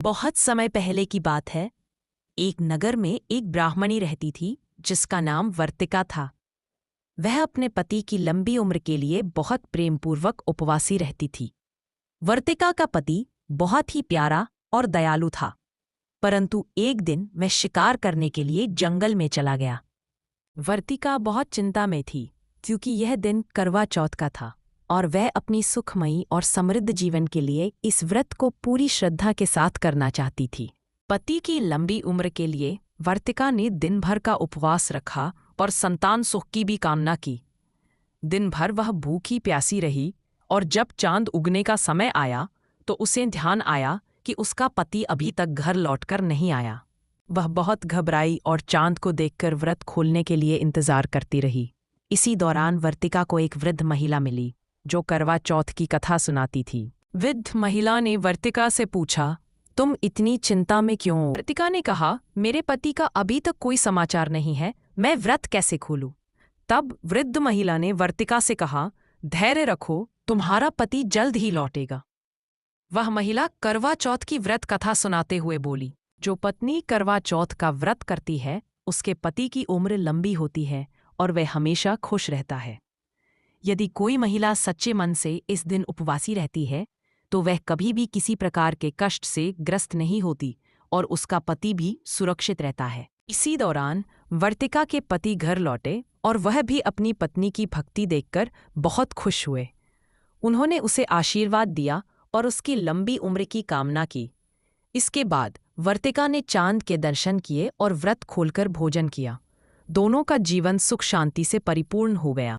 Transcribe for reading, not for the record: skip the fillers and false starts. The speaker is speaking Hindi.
बहुत समय पहले की बात है। एक नगर में एक ब्राह्मणी रहती थी जिसका नाम वर्तिका था। वह अपने पति की लंबी उम्र के लिए बहुत प्रेमपूर्वक उपवासी रहती थी। वर्तिका का पति बहुत ही प्यारा और दयालु था, परंतु एक दिन वह शिकार करने के लिए जंगल में चला गया। वर्तिका बहुत चिंता में थी क्योंकि यह दिन करवा चौथ का था और वह अपनी सुखमयी और समृद्ध जीवन के लिए इस व्रत को पूरी श्रद्धा के साथ करना चाहती थी। पति की लंबी उम्र के लिए वर्तिका ने दिन भर का उपवास रखा और संतान सुख की भी कामना की। दिन भर वह भूखी प्यासी रही और जब चांद उगने का समय आया तो उसे ध्यान आया कि उसका पति अभी तक घर लौटकर नहीं आया। वह बहुत घबराई और चांद को देखकर व्रत खोलने के लिए इंतजार करती रही। इसी दौरान वर्तिका को एक वृद्ध महिला मिली जो करवा चौथ की कथा सुनाती थी। वृद्ध महिला ने वर्तिका से पूछा, तुम इतनी चिंता में क्यों हो? वर्तिका ने कहा, मेरे पति का अभी तक कोई समाचार नहीं है, मैं व्रत कैसे खोलूं? तब वृद्ध महिला ने वर्तिका से कहा, धैर्य रखो, तुम्हारा पति जल्द ही लौटेगा। वह महिला करवा चौथ की व्रत कथा सुनाते हुए बोली, जो पत्नी करवा चौथ का व्रत करती है उसके पति की उम्र लंबी होती है और वह हमेशा खुश रहता है। यदि कोई महिला सच्चे मन से इस दिन उपवासी रहती है तो वह कभी भी किसी प्रकार के कष्ट से ग्रस्त नहीं होती और उसका पति भी सुरक्षित रहता है। इसी दौरान वर्तिका के पति घर लौटे और वह भी अपनी पत्नी की भक्ति देखकर बहुत खुश हुए। उन्होंने उसे आशीर्वाद दिया और उसकी लंबी उम्र की कामना की। इसके बाद वर्तिका ने चांद के दर्शन किए और व्रत खोलकर भोजन किया। दोनों का जीवन सुख शांति से परिपूर्ण हो गया।